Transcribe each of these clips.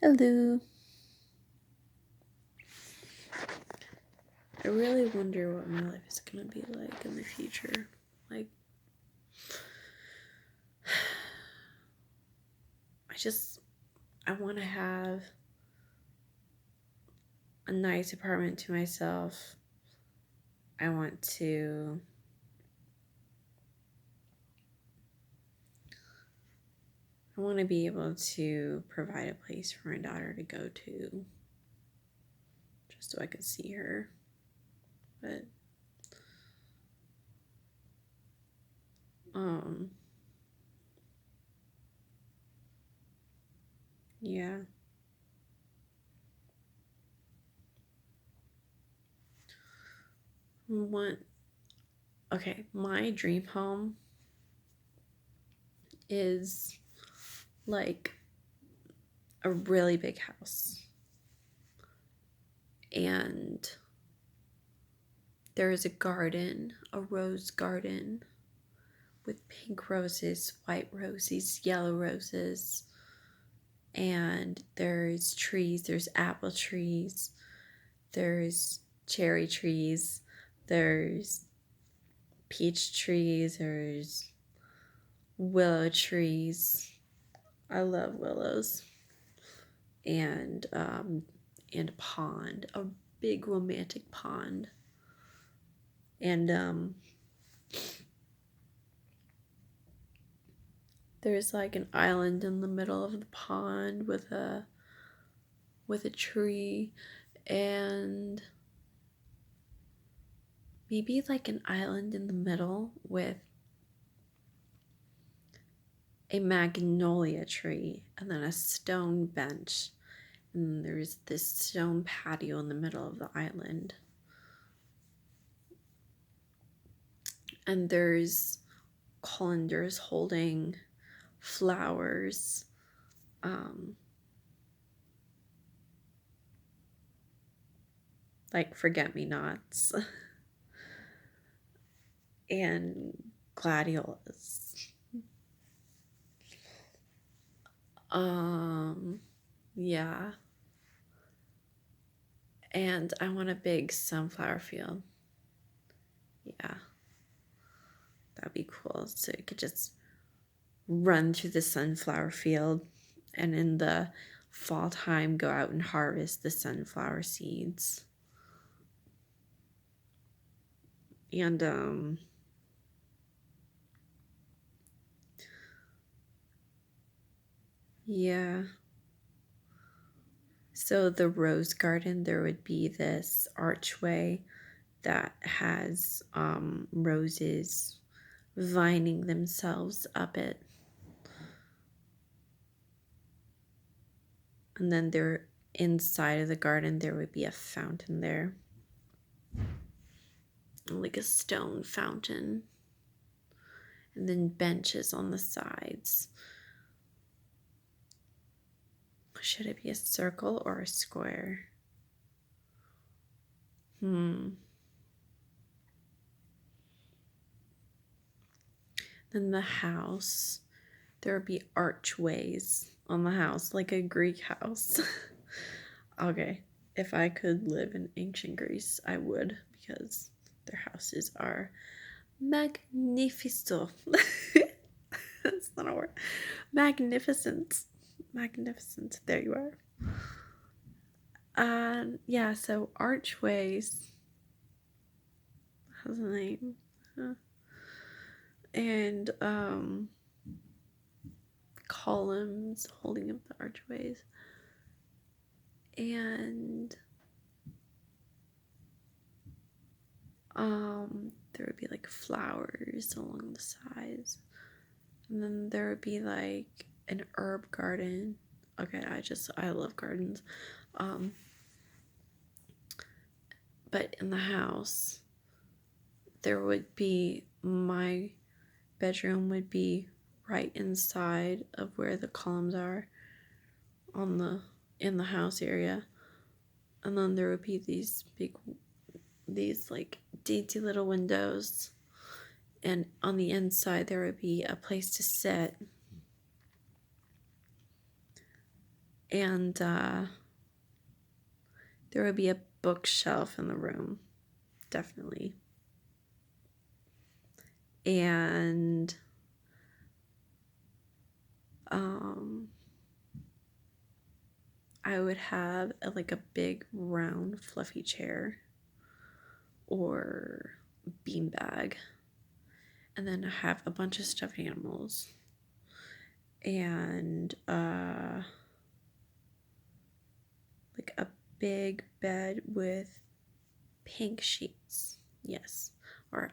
Hello. I really wonder what my life is gonna be like in the future. Like, I want to have a nice apartment to myself. I want to be able to provide a place for my daughter to go to, just so I could see her. But yeah. My dream home is like a really big house. And there is a garden, a rose garden with pink roses, white roses, yellow roses. And there's trees, there's apple trees, there's cherry trees, there's peach trees, there's willow trees. I love willows. And a pond, a big romantic pond. And there's like an island in the middle of the pond with a tree, and maybe like an island in the middle with a magnolia tree and then a stone bench, and there's this stone patio in the middle of the island, and there's colanders holding flowers, like forget-me-nots and gladiolus. Yeah. And I want a big sunflower field. Yeah. That'd be cool. So you could just run through the sunflower field, and in the fall time go out and harvest the sunflower seeds. And yeah. So the rose garden, there would be this archway that has roses vining themselves up it. And then there, inside of the garden, there would be a fountain there. Like a stone fountain. And then benches on the sides. Should it be a circle or a square? Then the house, there would be archways on the house, like a Greek house. Okay, if I could live in ancient Greece, I would, because their houses are magnifico. That's not a word. Magnificent. There you are. Yeah, so archways has a name. And columns holding up the archways. And there would be like flowers along the sides. And then there would be like an herb garden. Okay, I love gardens. But in the house, there would be, my bedroom would be right inside of where the columns are in the house area. And then there would be these like dainty little windows, and on the inside there would be a place to sit. And there would be a bookshelf in the room, definitely. And I would have like a big round fluffy chair or beanbag, and then I have a bunch of stuffed animals and like a big bed with pink sheets. Yes, or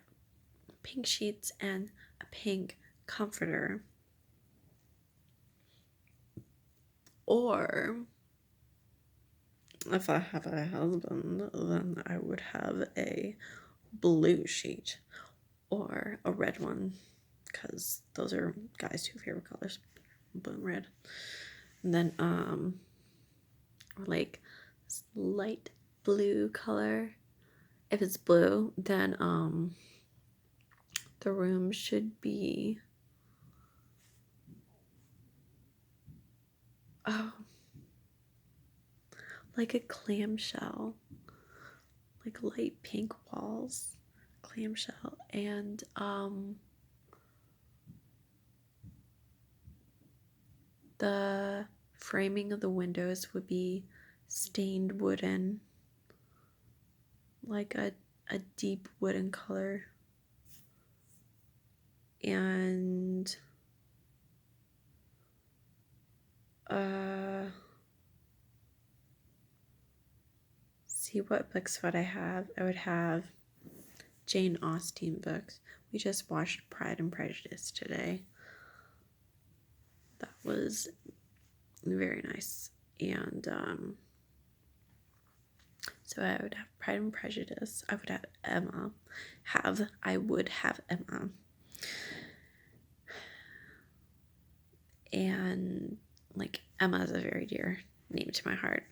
pink sheets and a pink comforter. Or if I have a husband, then I would have a blue sheet or a red one, because those are guys' two favorite colors, blue and red. And then or like this light blue color. If it's blue, then the room should be like a clamshell, like light pink walls, clamshell, and the framing of the windows would be stained wooden, like a deep wooden color. And see, what books would I have? I would have Jane Austen books. We just watched Pride and Prejudice today. That was very nice. And so I would have Pride and Prejudice. I would have Emma. I would have Emma. And like, Emma is a very dear name to my heart.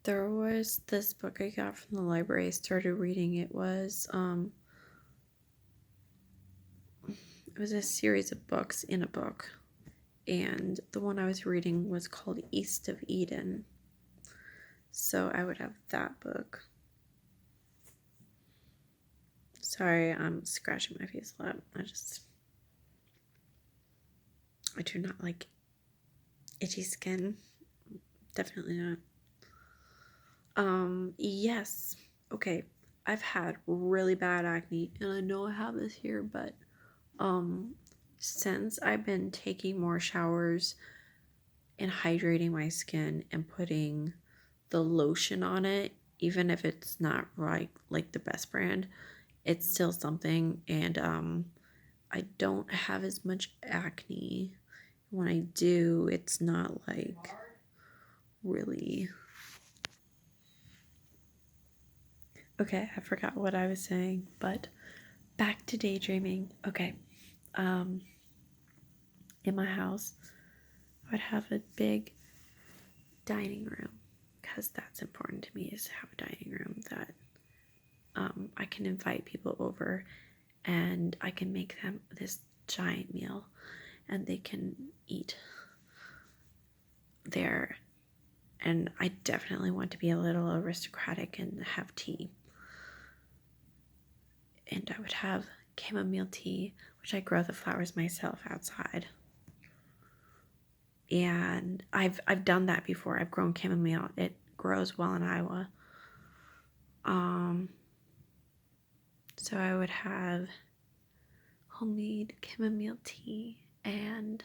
There was this book I got from the library. I started reading it. It was a series of books in a book, and the one I was reading was called East of Eden. So I would have that book. Sorry, I'm scratching my face a lot. I do not like itchy skin. Definitely not. Yes. Okay. I've had really bad acne, and I know I have this here, but since I've been taking more showers and hydrating my skin and putting the lotion on it, even if it's not right, like the best brand, it's still something. And I don't have as much acne. When I do, it's not like really. Okay, I forgot what I was saying, but back to daydreaming. Okay. In my house, I would have a big dining room, because that's important to me, is to have a dining room that I can invite people over and I can make them this giant meal and they can eat there. And I definitely want to be a little aristocratic and have tea. And I would have chamomile tea, which I grow the flowers myself outside. And I've done that before. I've grown chamomile. It grows well in Iowa. So I would have homemade chamomile tea, and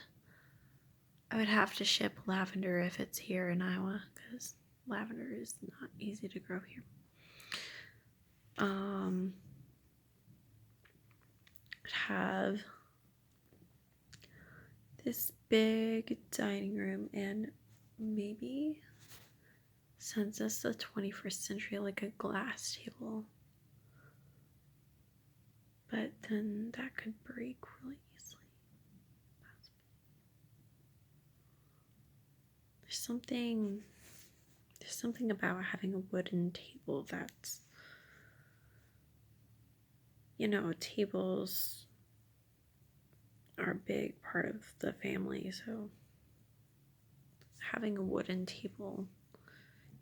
I would have to ship lavender if it's here in Iowa, because lavender is not easy to grow here. I'd have this big dining room, and maybe, since it's the 21st century, like a glass table. But then that could break really easily. There's something about having a wooden table that's tables are a big part of the family, so having a wooden table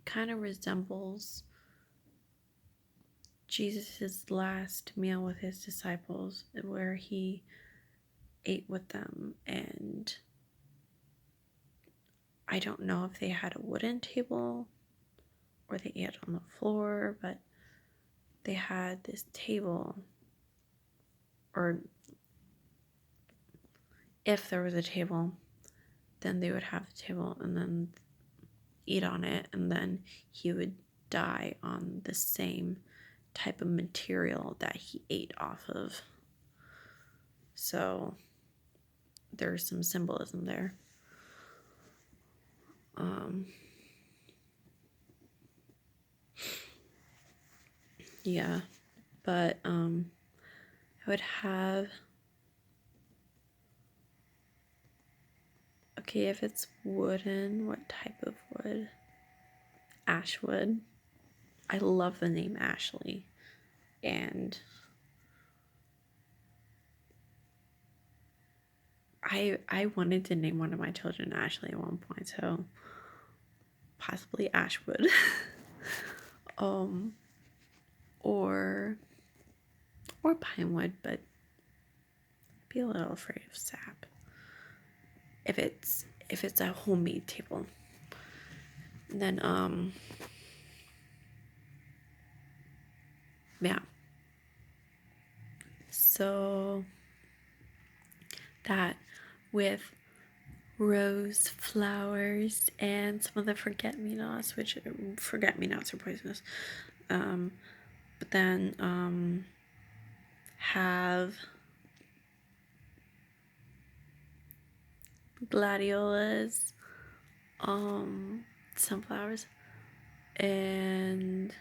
kind of resembles Jesus' last meal with his disciples, where he ate with them. And I don't know if they had a wooden table or they ate on the floor, but they had this table, or if there was a table, then they would have the table and then eat on it, and then he would die on the same type of material that he ate off of. So there's some symbolism there. Yeah, but I would have, okay, if it's wooden, what type of wood? Ash wood. I love the name Ashley, and I wanted to name one of my children Ashley at one point, so possibly Ashwood. or pinewood, but be a little afraid of sap if it's a homemade table. And then yeah, so that with rose flowers and some of the forget-me-nots, which forget-me-nots are poisonous, but then have gladiolas, sunflowers, and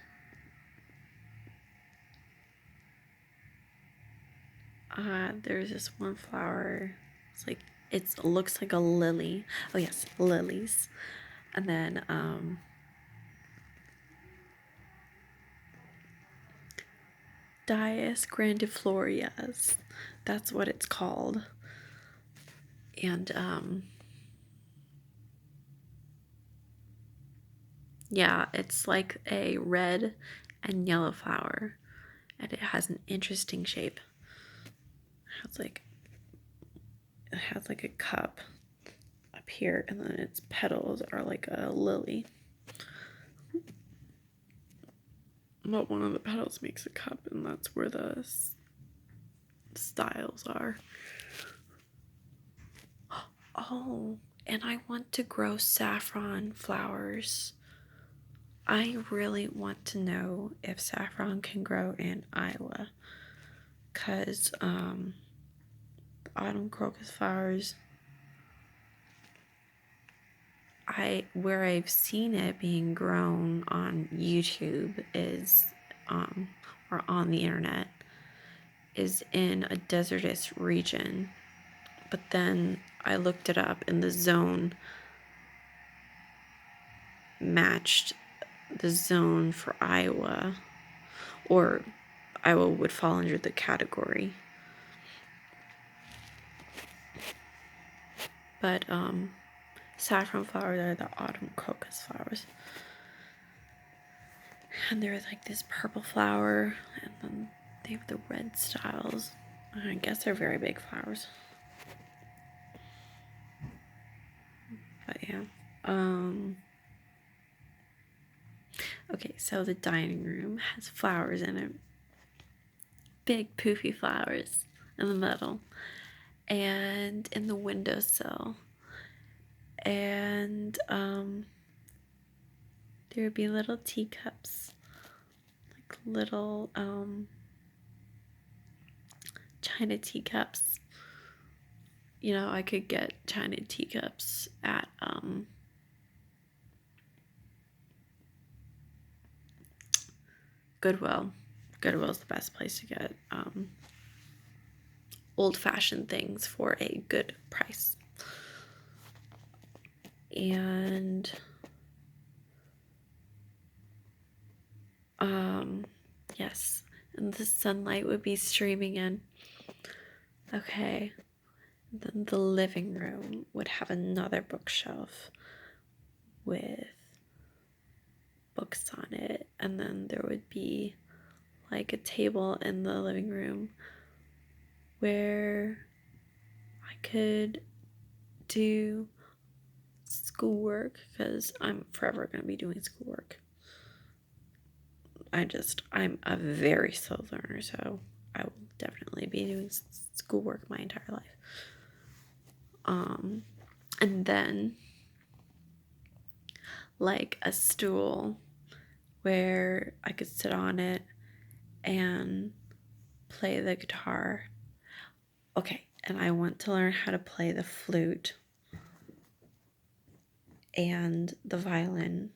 there's this one flower. It looks like a lily. Oh yes, lilies. And then Dias grandiflorias. That's what it's called. And yeah, it's like a red and yellow flower, and it has an interesting shape. It has like a cup up here, and then its petals are like a lily. But one of the petals makes a cup, and that's where the styles are. Oh, and I want to grow saffron flowers. I really want to know if saffron can grow in Iowa, because autumn crocus flowers, where I've seen it being grown on YouTube is or on the internet, is in a desertous region. But then I looked it up, and the zone matched the zone for Iowa, or Iowa would fall under the category. But saffron flowers are the autumn crocus flowers. And there's like this purple flower, and then they have the red styles. I guess they're very big flowers. But yeah. Okay, so the dining room has flowers in it. Big poofy flowers in the middle. And in the windowsill. And there would be little teacups. Like little china teacups. I could get china teacups at Goodwill. Goodwill's the best place to get old-fashioned things for a good price. And yes, and the sunlight would be streaming in. Okay, then the living room would have another bookshelf with books on it, and then there would be like a table in the living room where I could do schoolwork, because I'm forever going to be doing schoolwork. I'm a very slow learner, so I will definitely be doing schoolwork my entire life. And then like a stool where I could sit on it and play the guitar. Okay, and I want to learn how to play the flute and the violin,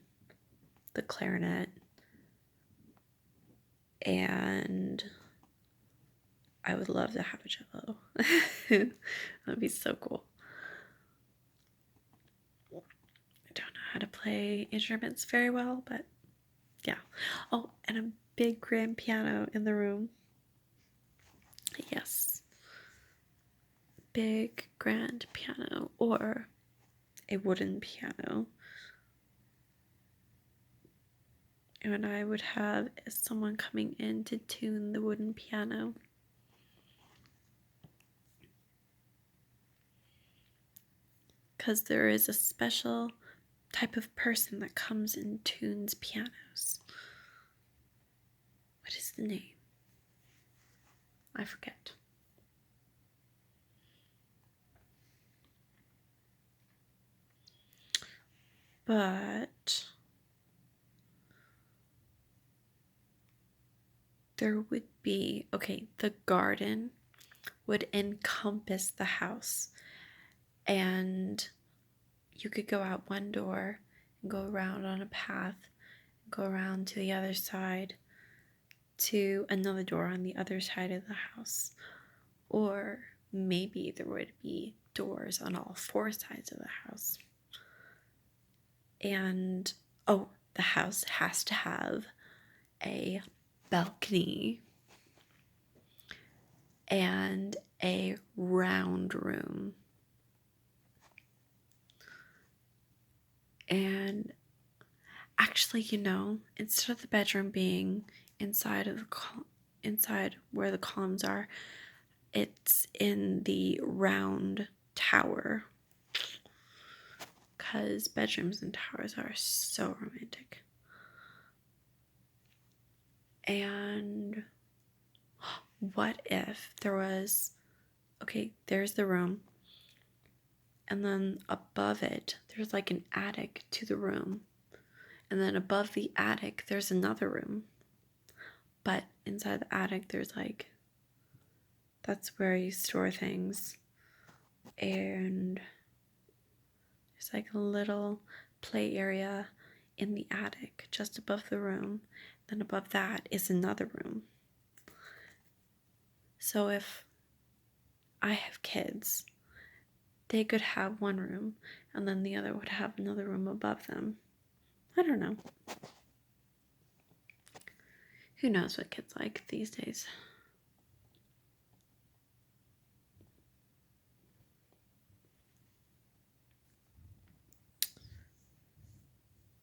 the clarinet, and I would love to have a cello. That'd be so cool. I don't know how to play instruments very well, but yeah. Oh, and a big grand piano in the room. Yes. Big grand piano, or a wooden piano. And I would have someone coming in to tune the wooden piano. Because there is a special type of person that comes and tunes pianos. What is the name? I forget. But there would be, okay, the garden would encompass the house, and you could go out one door and go around on a path, go around to the other side to another door on the other side of the house. Or maybe there would be doors on all four sides of the house. And oh, the house has to have a balcony and a round room. And actually, instead of the bedroom being inside where the columns are, it's in the round tower, because bedrooms and towers are so romantic. And what if there was, okay, there's the room, and then above it there's like an attic to the room, and then above the attic there's another room, but inside the attic there's like, that's where you store things, and there's like a little play area in the attic just above the room. Then above that is another room. So if I have kids, they could have one room, and then the other would have another room above them. I don't know. Who knows what kids like these days?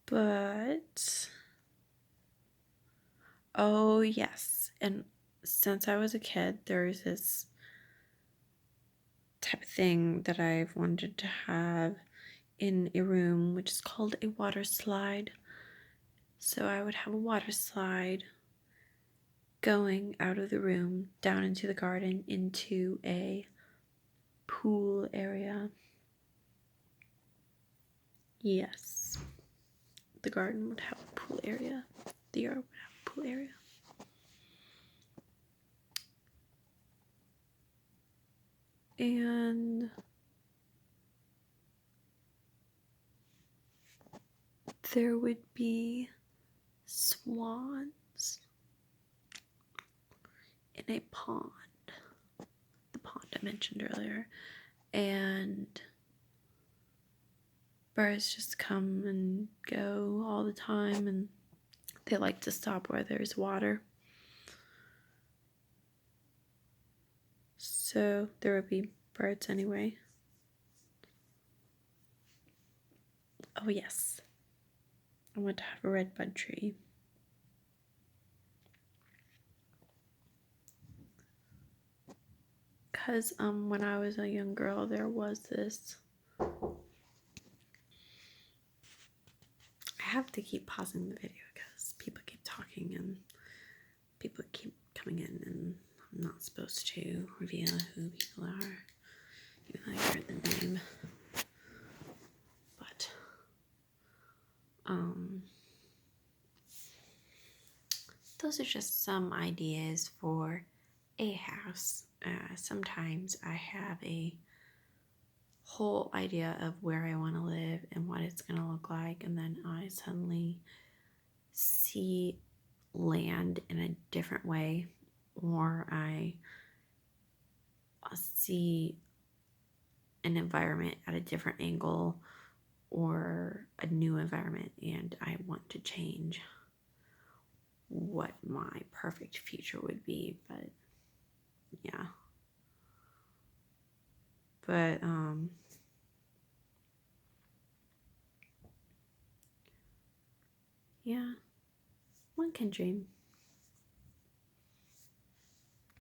But, oh yes, and since I was a kid, there's this type of thing that I've wanted to have in a room, which is called a water slide. So I would have a water slide going out of the room down into the garden into a pool area. Yes, the garden would have a pool area. The yard would have a pool area. And there would be swans in a pond, the pond I mentioned earlier, and birds just come and go all the time, and they like to stop where there's water. So there would be birds anyway. Oh yes, I want to have a red bud tree. Because when I was a young girl, there was this. I have to keep pausing the video because people keep talking and people keep coming in, and I'm not supposed to reveal who people are, even though I heard the name. But those are just some ideas for a house. Sometimes I have a whole idea of where I want to live and what it's going to look like, and then I suddenly see land in a different way, or I see an environment at a different angle or a new environment, and I want to change what my perfect future would be. But yeah, but yeah, one can dream.